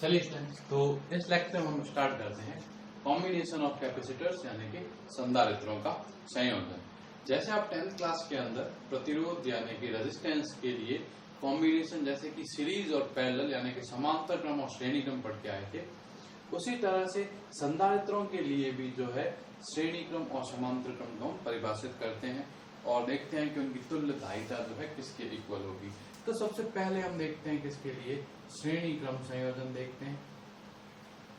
चलिए तो इस लेक्चर में हम स्टार्ट करते हैं कॉम्बिनेशन ऑफ कैपेसिटर्स यानी कि संधारित्रों का संयोजन। जैसे आप 10th क्लास के अंदर प्रतिरोध यानी कि रेजिस्टेंस के लिए कॉम्बिनेशन जैसे कि सीरीज और पैरेलल यानी कि समांतर क्रम और श्रेणी क्रम पढ़ के आए थे, उसी तरह से संधारित्रों के लिए भी जो है श्रेणी क्रम और समांतर क्रम को परिभाषित करते हैं और देखते हैं कि उनकी तुल्यधारिता जो है किसके इक्वल होगी। तो सबसे पहले हम देखते हैं किसके लिए श्रेणी क्रम संयोजन देखते हैं,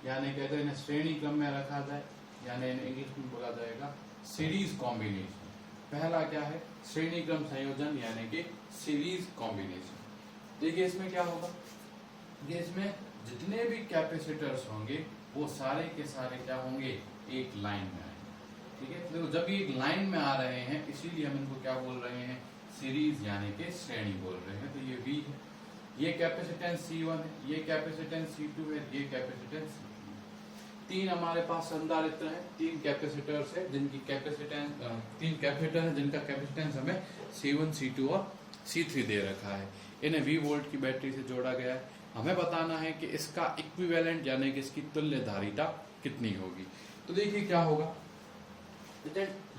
यानी कि अगर इन्हें श्रेणी क्रम में रखा जाए यानी इन्हें इंग्लिश में बोला जाएगा सीरीज कॉम्बिनेशन। पहला क्या है श्रेणी क्रम संयोजन यानी कि सीरीज कॉम्बिनेशन। देखिए इसमें क्या होगा, ये इसमें जितने भी कैपेसिटर्स होंगे वो सारे के सारे क्या होंगे, एक लाइन में आएंगे। ठीक है, तो जब ये एक लाइन में आ रहे हैं इसीलिए हम इनको क्या बोल रहे हैं, सीरीज यानी कि श्रेणी बोल रहे हैं। तो ये V है, ये कैपेसिटेंस C1 है, ये कैपेसिटेंस C2 है, ये कैपेसिटेंस C3 है। तीन हमारे पास संधारित्र हैं, तीन कैपेसिटर्स है जिनकी कैपेसिटेंस तीन कैपेसिटर है जिनका कैपेसिटेंस हमें C1 C2 और C3 दे रखा है। इन्हें V वोल्ट की बैटरी से जोड़ा गया है। हमें बताना है कि इसका इक्विवेलेंट यानी कि इसकी तुल्यधारिता कितनी होगी। तो देखिए क्या होगा,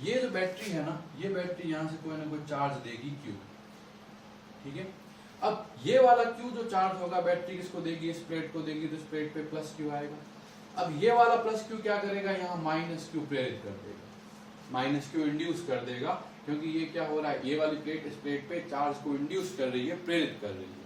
ये जो बैटरी है ना, ये बैटरी यहाँ से कोई ना कोई चार्ज देगी Q। ठीक है, अब ये वाला Q जो चार्ज होगा बैटरी किसको देगी, इस प्लेट को देगी, तो इस प्लेट पे प्लस Q आएगा। अब ये वाला प्लस Q क्या करेगा, यहाँ माइनस Q प्रेरित कर देगा, माइनस Q इंड्यूस कर देगा, क्योंकि ये क्या हो रहा है, ये वाली प्लेट इस प्लेट पे चार्ज को इंड्यूस कर रही है, प्रेरित कर रही है।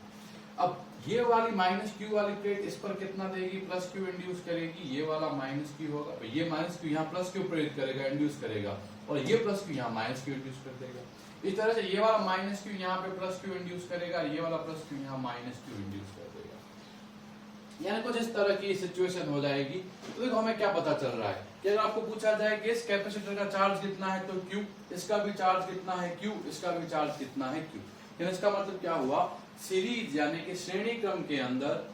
अब ये वाली माइनस Q वाली प्लेट इस पर कितना देगी, प्लस Q इंड्यूस करेगी, ये वाला माइनस Q होगा, ये माइनस Q यहाँ प्लस Q प्रेरित करेगा, इंड्यूस करेगा, और ये प्लस Q यहाँ माइनस Q इंड्यूस कर देगा। इस तरह से ये वाला माइनस Q यहाँ पे प्लस Q इंड्यूस करेगा, ये वाला प्लस Q यहाँ माइनस Q इंड्यूस कर देगा। यानी कुछ इस तरह की सिचुएशन हो जाएगी। तो देखो हमें क्या पता चल रहा है कि अगर आपको पूछा जाए कि इस कैपेसिटर का चार्ज कितना है तो Q, इसका भी चार्ज कितना है Q, इसका भी चार्ज कितना है Q। यानी इसका मतलब क्या हुआ, सीरीज यानी कि श्रेणी क्रम के अंदर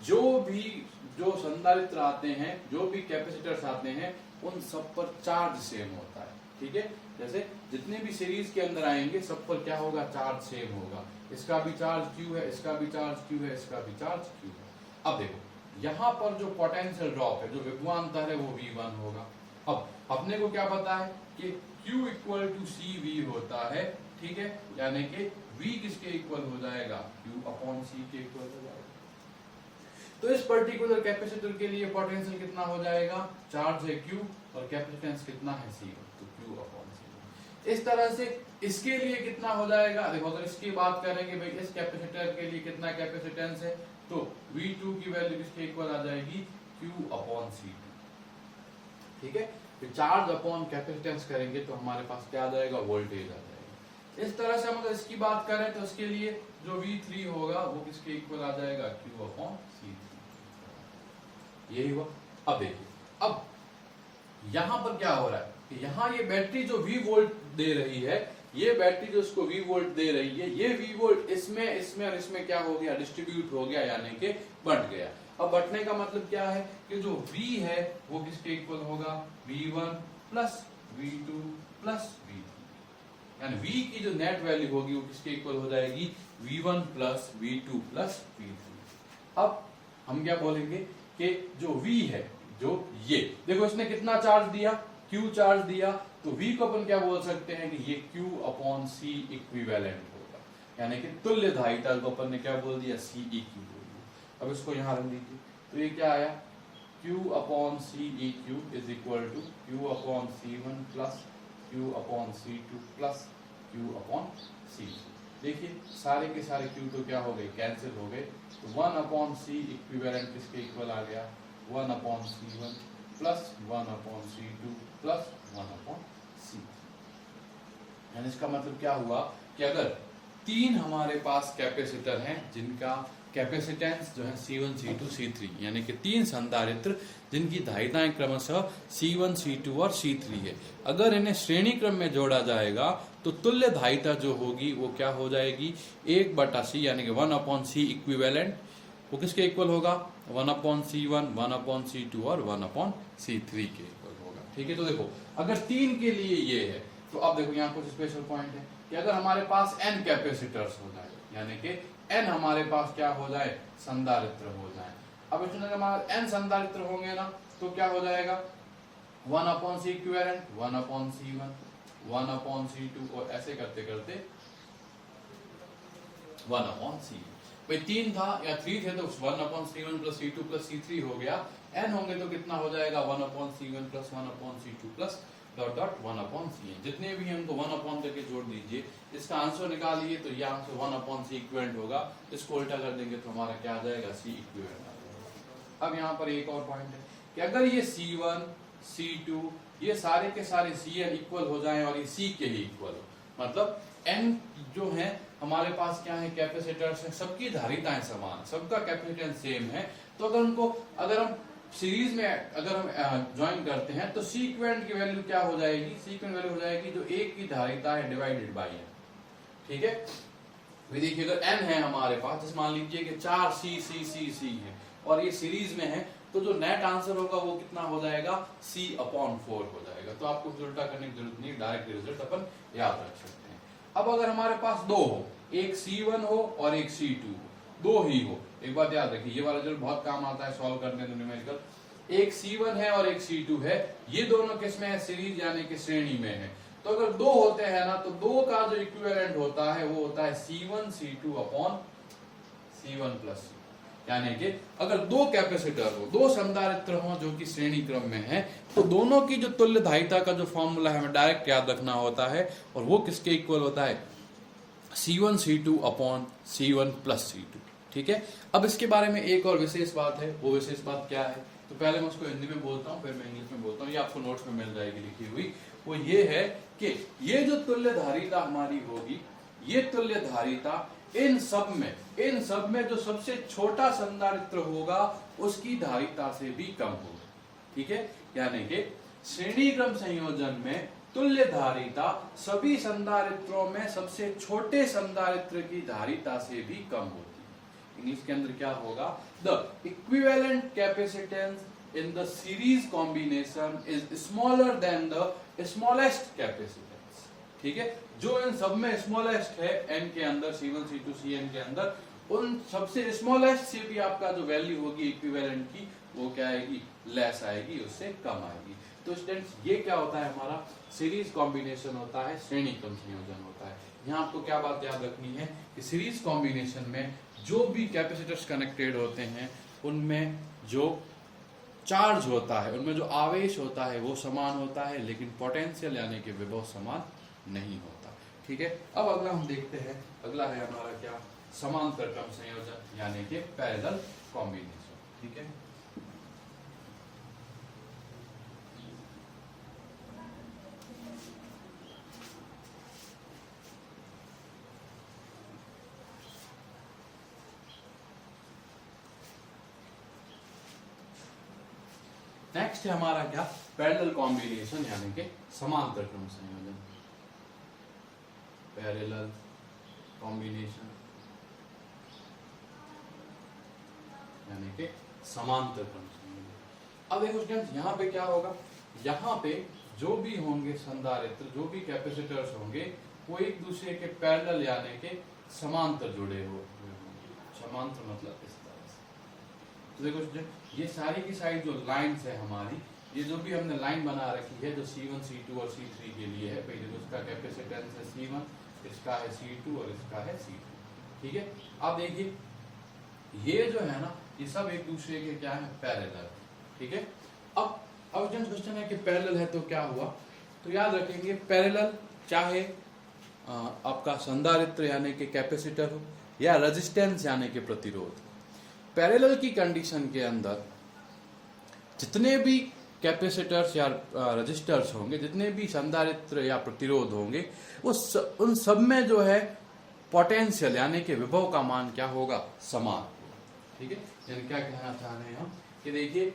जो संधारित्र आते हैं, जो भी कैपेसिटर्स आते हैं, उन सब पर चार्ज सेम होता है। ठीक है, जैसे जितने भी सीरीज के अंदर आएंगे सब पर क्या होगा, चार्ज सेम होगा। इसका भी चार्ज Q है, इसका भी चार्ज Q है, इसका भी चार्ज Q है। अब देखो यहाँ पर जो पोटेंशियल ड्रॉप है, जो विभवांतर है, वो V1 होगा। अब अपने को क्या पता है कि Q इक्वल टू CV होता है। ठीक है, यानी कि V किसके इक्वल हो जाएगा, Q अपॉन C के इक्वल हो जाएगा। तो इस पर्टिकुलर कैपेसिटर के लिए पोटेंशियल कितना हो जाएगा, चार्ज है Q और कैपेसिटेंस कितना है C1, तो Q अपॉन C1। इस तरह से इसके लिए कितना हो जाएगा, देखो अगर इसकी बात करेंगे भाई इस कैपेसिटर के लिए कितना कैपेसिटेंस है, तो V2 की वैल्यू किसके इक्वल आ जाएगी, Q अपॉन C2। ठीक है, तो चार्ज अपॉन कैपेसिटेंस करेंगे तो हमारे पास क्या आ जाएगा, वोल्टेज आ जाएगा। इस तरह से हम अगर इसकी बात करें तो इसके लिए जो V3 होगा वो किसके इक्वल आ जाएगा, Q अपॉन C3। यही हुआ। अब देखिए, अब यहां पर क्या हो रहा है कि यहाँ ये बैटरी जो V वोल्ट दे रही है, ये बैटरी जो इसको V वोल्ट दे रही है, ये V वोल्ट इसमें और इसमें क्या हो गया, डिस्ट्रीब्यूट हो गया, यानी कि बंट गया। अब बंटने का मतलब क्या है कि जो V है वो किसके इक्वल होगा, V1 plus V2 plus V3। यानी V की जो नेट वैल्यू होगी वो किसके इक्वल हो जाएगी, V1 plus V2 plus V3। अब हम क्या बोलेंगे कि जो V है, जो ये देखो इसने कितना चार्ज दिया, Q चार्ज दिया, तो V को अपन क्या बोल सकते हैं कि ये Q अपॉन C इक्विवेलेंट होगा। यानी कि तुल्यधारिता को अपन ने क्या बोल दिया, CEQ बोल दिया। अब इसको यहां रख दीजिए, तो ये क्या आया, Q upon CEQ is equal to Q upon C1 plus Q upon C2 plus Q upon C3। देखिए सारे के सारे Q तो क्या हो गए, कैंसिल हो गए। तो 1 अपॉन C इक्विवेलेंट किसके इक्वल आ गया, 1 upon C1 plus 1 upon C2 plus 1 upon C3। यानी इसका मतलब क्या हुआ कि अगर तीन हमारे पास कैपेसिटर हैं जिनका कैपेसिटेंस जो है C1 C2 C3, यानी कि तीन संधारित्र जिनकी धारिताएं क्रमशः C1 C2 और C3 है, अगर इन्हें श्रेणी क्रम में जोड़ा जाएगा तो तुल्य धारिता जो होगी वो क्या हो जाएगी, 1/C यानी कि 1 अपॉन C इक्विवेलेंट, वो किसके इक्वल होगा, 1 अपॉन C1 1 अपॉन C2 और 1 अपॉन C3 के इक्वल होगा। ठीक है, तो देखो अगर तीन के लिए ये है, तो अब देखो यहाँ कुछ स्पेशल पॉइंट है कि अगर हमारे पास n कैपेसिटर्स हो जाए, यानी कि n हमारे पास क्या हो जाए, संधारित्र हो जाए, अब इसमें अगर हमारा n संधारित्र होंगे ना तो क्या हो जाएगा 1/c इक्विवेलेंट 1/c1 1/c2 और ऐसे करते करते 1/c। भाई 3 था या 3 थे तो 1/c1 plus c2 plus c3 हो गया। n होंगे तो कितना हो जाएगा 1/c1 plus 1/c2 plus dot dot 1/c। जितने भी हमको 1 करके जोड़ दीजिए, इसका आंसर निकालिए तो ये आंसर 1/c इक्विवेलेंट होगा। इसको उल्टा कर देंगे तो हमारा क्या आ जाएगा c इक्विवेलेंट आ जाएगा। अब यहाँ पर एक और पॉइंट है कि अगर ये c1 c2 ये सारे के सारे cn इक्वल हो जाएं और ये c के ही इक्वल हो, मतलब n जो है हमारे पास क्या है कैपेसिटर्स है, सबकी धारिताएं समान, सबका कैपेसिटेंस सेम है, तो अगर हम सीरीज में अगर हम ज्वाइन करते हैं तो C इक्विवेलेंट की वैल्यू क्या हो जाएगी, C इक्विवेलेंट वैल्यू हो जाएगी जो एक की धारिता है डिवाइडेड बाय n। ठीक है, देखिए अगर n है हमारे पास, जैसे मान लीजिए कि 4 C है और ये सीरीज में है, तो जो नेट आंसर होगा वो कितना हो जाएगा C/4 हो जाएगा। तो आपको उल्टा करने की जरूरत नहीं, डायरेक्ट रिजल्ट अपन याद रख सकते हैं। अब अगर हमारे पास दो हो, एक C1 हो और एक C2 हो, दो ही हो, एक बात याद रखिए, ये वाला रिजल्ट बहुत काम आता है सॉल्व करने में न्यूमेरिकल। एक C1 है और एक C2 है, ये दोनों किस में है, सीरीज यानी कि श्रेणी में है। तो अगर दो होते हैं ना तो दो का जो इक्विवेलेंट होता है वो होता है C1 C2 upon C1 plus C। यानी कि अगर दो कैपेसिटर हो, दो संधारित्र हो जो कि श्रेणी क्रम में है, तो दोनों की जो तुल्य धारिता का जो फॉर्मूला है हमें डायरेक्ट याद रखना होता है, और वो किसके इक्वल होता है C1 C2 upon C1 plus C2। ठीक है, अब इसके बारे में एक और विशेष बात है, वो विशेष बात क्या है, तो पहले मैं उसको हिंदी में बोलता हूँ, फिर मैं इंग्लिश में बोलता हूँ, ये आपको नोट्स में मिल जाएगी लिखी हुई। वो ये है कि ये जो तुल्य धारिता हमारी होगी, ये तुल्य धारिता इन सब में जो सबसे छोटा संधारित्र होगा उसकी धारिता से भी कम होगा। ठीक है, यानी कि श्रेणी क्रम संयोजन में तुल्य धारिता सभी संधारित्रों में सबसे छोटे संधारित्र की धारिता से भी कम होती है। इंग्लिश के अंदर क्या होगा, the equivalent capacitance in the series combination is smaller than the smallest capacitance. ठीक है, जो इन सब में स्मॉलेस्ट है n के अंदर, C1 C2 Cn के अंदर, उन सबसे स्मॉलेस्ट से भी आपका जो वैल्यू होगी इक्विवेलेंट की वो क्या आएगी, लेस आएगी, उससे कम आएगी। तो स्टूडेंट्स ये क्या होता है, हमारा सीरीज कॉम्बिनेशन होता है, श्रेणी क्रम संयोजन होता है। यहाँ आपको क्या बात याद रखनी है कि सीरीज कॉम्बिनेशन में जो भी कैपेसिटर्स कनेक्टेड होते हैं उनमें जो चार्ज होता है, उनमें जो आवेश होता है वो समान होता है, लेकिन पोटेंशियल यानी कि विभव समान नहीं होता। ठीक है, अब अगला हम देखते हैं, अगला है हमारा क्या, समांतर क्रम संयोजन यानी कि पैरेलल कॉम्बिनेशन। ठीक है, नेक्स्ट है हमारा क्या, पैरेलल कॉम्बिनेशन यानी कि समांतर क्रम संयोजन, पैरेलल कॉम्बिनेशन यानी कि समांतर क्रम संयोजन। अब देखो स्टूडेंट्स यहाँ पे क्या होगा, यहाँ पे जो भी होंगे संधारित्र, जो भी कैपेसिटर्स होंगे वो एक दूसरे के पैरेलल यानी कि समांतर जुड़े हुए होंगे। समांतर मतलब इस तरह से। तो देखो ये सारी की सारी जो लाइन्स है हमारी, ये जो भी हमने लाइन बना रखी है जो C1 C2 और C3 के लिए है, पहले तो उसका कैपेसिटेंस है C1, इसका है C2 और इसका है C3। ठीक है, अब देखिए ये जो है ना ये सब एक दूसरे के क्या है, पैरेलल। ठीक है, अब क्वेश्चन है कि पैरेलल है तो क्या हुआ, तो याद रखेंगे पैरेलल चाहे आपका संधारित्र यानी कि कैपेसिटर हो या रेजिस्टेंस यानी कि प्रतिरोध, पैरेलल की कंडीशन के अंदर जितने भी कैपेसिटर्स या रजिस्टर्स होंगे, जितने भी संधारित्र या प्रतिरोध होंगे, उन सब में जो है पोटेंशियल यानी कि विभव का मान क्या होगा, समान। ठीक है, यानी क्या कहना चाह रहे हैं हम कि देखिए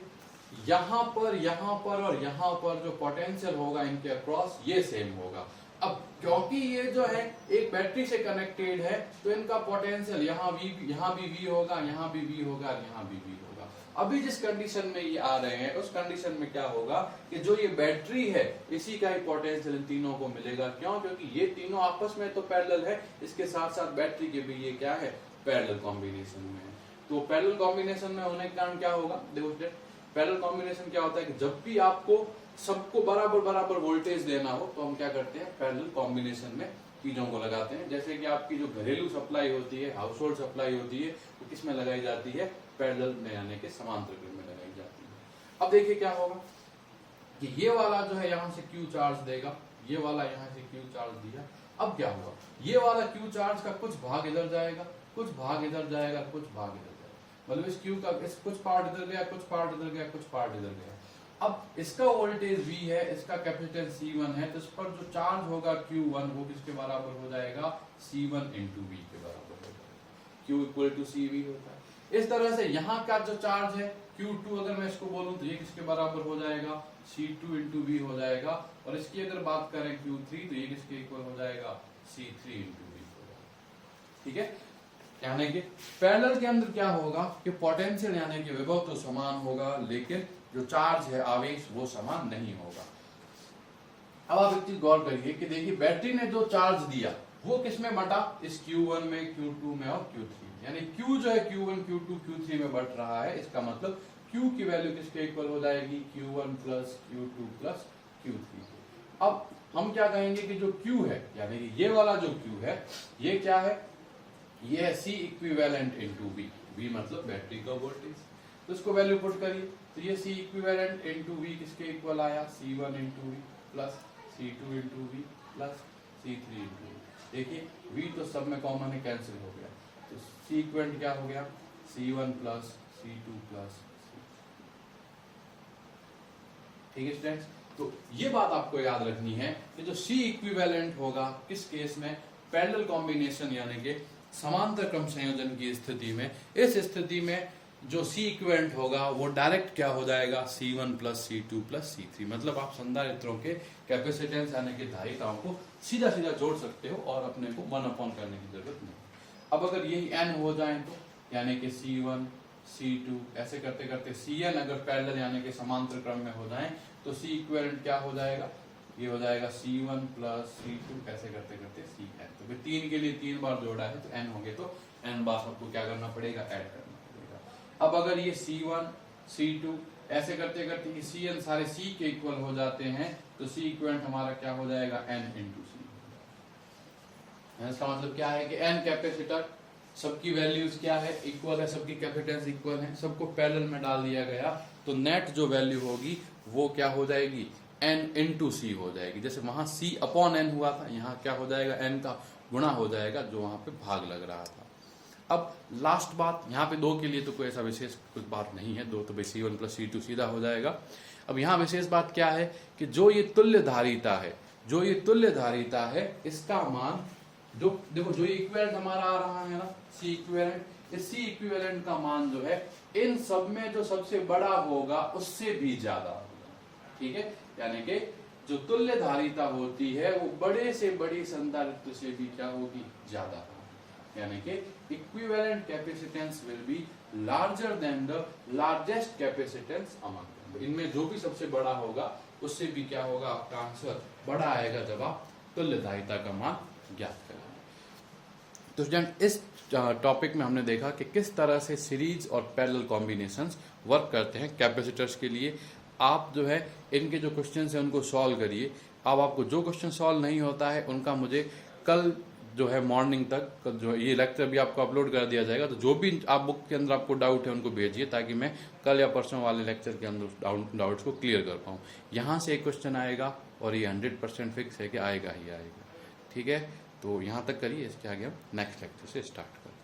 यहाँ पर और यहाँ पर जो पोटेंशियल होगा इनके अक्रॉस ये सेम होगा। अब क्योंकि ये जो है एक बैटरी से कनेक्टेड है तो इनका पोटेंशियल यहाँ भी V होगा, यहाँ भी V होगा, यहाँ भी V होगा। अभी जिस कंडीशन में ये आ रहे हैं उस कंडीशन में क्या होगा कि जो ये बैटरी है इसी का ही पोटेंशियल इन तीनों को मिलेगा। क्यों, क्योंकि ये तीनों आपस में तो पैरेलल है, इसके साथ साथ बैटरी के भी ये क्या है, पैरेलल कॉम्बिनेशन में है। तो पैरेलल कॉम्बिनेशन में होने के कारण क्या होगा, देखो स्टूडेंट, पैरेलल कॉम्बिनेशन क्या होता है कि जब भी आपको सबको बराबर बराबर वोल्टेज देना हो तो हम क्या करते हैं, पैरेलल कॉम्बिनेशन में चीजों को लगाते हैं। जैसे कि आपकी जो घरेलू सप्लाई होती है, हाउस होल्ड सप्लाई होती है, वो किसमें लगाई जाती है, पैरेलल में यानी कि समांतर क्रम में लगाई जाती है। अब देखिए क्या होगा कि ये वाला जो है यहाँ से Q चार्ज देगा, ये वाला यहाँ से Q चार्ज दिया। अब क्या होगा, ये वाला Q चार्ज का कुछ भाग इधर जाएगा, कुछ भाग इधर जाएगा, कुछ भाग इधर जाएगा, मतलब इस Q का इस कुछ पार्ट इधर गया, कुछ पार्ट इधर गया, कुछ पार्ट इधर गया। अब इसका वोल्टेज V है, इसका कैपेसिटेंस C1 है, तो इस पर जो चार्ज होगा Q1 वो किसके बराबर हो जाएगा, C1 इंटू V के बराबर हो जाएगा। Q इक्वल टू CV होता है। इस तरह से यहाँ का जो चार्ज है Q2, अगर मैं इसको बोलूं तो ये किसके बराबर हो जाएगा, C2 इंटू V हो जाएगा। और इसकी अगर बात करें Q3 तो ये किसके इक्वल हो जाएगा, C3 इंटू V हो जाएगा। ठीक है, यानी कि पैरेलल के अंदर क्या होगा कि पोटेंशियल यानी कि विभव तो समान होगा, लेकिन जो चार्ज है, आवेश, वो समान नहीं होगा। अब आप एक चीज गौर करिए कि देखिए बैटरी ने जो चार्ज दिया वो किसमें बटा, इस Q1 में, Q2 में और Q3 में, यानी Q जो है Q1, Q2, Q3 में बट रहा है। इसका मतलब Q की वैल्यू किसके इक्वल हो जाएगी, Q1 plus Q2 plus Q3। अब हम क्या कहेंगे कि जो Q है, यानी कि ये वाला जो Q है, ये क्या है, ये है C equivalent into V। V मतलब बैटरी का वोल्टेज, तो इसको वैल्यू पुट करिए तो ये C इक्विवेलेंट इंटू V किसके इक्वल आया, C1 into V plus C2 into V plus C3 into V। देखिए V तो सब में कॉमन है, कैंसिल हो गया, तो C इक्विवेलेंट क्या हो गया, C1 प्लस C2 प्लस। ठीक है स्टूडेंट्स, तो ये बात आपको याद रखनी है कि जो C इक्विवेलेंट होगा किस केस में, पैरेलल कॉम्बिनेशन यानी कि समांतर क्रम संयोजन की स्थिति में। इस स्थिति में जो C इक्विवेलेंट होगा वो डायरेक्ट क्या हो जाएगा, C1 plus C2 plus C3। मतलब आप संधारित्रों के कैपेसिटेंस यानी कि धारिताओं को सीधा सीधा जोड़ सकते हो और अपने को 1 करने की जरूरत नहीं। अब अगर यही n हो जाए तो यानी कि C1 C2 ऐसे करते करते Cn अगर पैरेलल यानी कि समांतर क्रम में हो जाए तो C इक्विवेलेंट क्या हो जाएगा, ये हो जाएगा C1 प्लस C2 ऐसे करते करते Cn। तो फिर 3 के लिए 3 बार जोड़ा है तो n हो गए, तो n बार आपको क्या करना पड़ेगा, ऐड करना पड़ेगा। अब अगर ये C1 C2 ऐसे करते करते ये Cn सारे C के इक्वल हो जाते हैं तो C इक्विवेलेंट हमारा क्या हो जाएगा, n इंटू C। इसका मतलब क्या है कि n कैपेसिटर, सबकी वैल्यूज क्या है, इक्वल है, सबकी कैपेसिटेंस इक्वल है, सबको पैरेलल में डाल दिया गया, तो नेट जो वैल्यू होगी वो क्या हो जाएगी, n इंटू C हो जाएगी। जैसे वहां C अपॉन n हुआ था, यहाँ क्या हो जाएगा, n का गुणा हो जाएगा जो वहां पे भाग लग रहा था। अब लास्ट बात, यहाँ पे 2 के लिए तो कोई ऐसा विशेष कुछ बात नहीं है, 2 तो भाई C1 प्लस C2 सीधा हो जाएगा। अब यहाँ विशेष बात क्या है कि जो ये तुल्य धारिता है, जो ये तुल्य धारिता है, इसका मान जो देखो जो इक्विवेलेंट हमारा आ रहा है ना, C इक्विवेलेंट, इस C इक्विवेलेंट का मान जो है इन सब में जो सबसे बड़ा होगा उससे भी ज्यादा होगा। ठीक है, यानी कि जो तुल्य धारिता होती है वो बड़े से बड़ी संधारित्र से भी क्या होगी, ज्यादा होगी। यानी कि equivalent capacitance will be larger than the largest capacitance among them. इनमें जो भी सबसे बड़ा होगा उससे भी क्या होगा, आपका आंसर बड़ा आएगा जब आप तुल्य धारिता का मान ज्ञात करेंगे। तो स्टूडेंट इस टॉपिक में हमने देखा कि किस तरह से सीरीज और पैरेलल कॉम्बिनेशंस वर्क करते हैं कैपेसिटर्स के लिए। आप जो है इनके जो क्वेश्चंस हैं उनको सॉल्व करिए। अब आपको जो क्वेश्चन सॉल्व नहीं होता है उनका मुझे कल जो है मॉर्निंग तक जो ये लेक्चर भी आपको अपलोड कर दिया जाएगा, तो जो भी आप बुक के अंदर आपको डाउट है उनको भेजिए ताकि मैं कल या परसों वाले लेक्चर के अंदर डाउट्स को क्लियर कर पाऊँ। यहाँ से एक क्वेश्चन आएगा और ये 100% फिक्स है कि आएगा ही आएगा। ठीक है, तो यहाँ तक करिए, इसके आगे हम नेक्स्ट लेक्चर से स्टार्ट करें।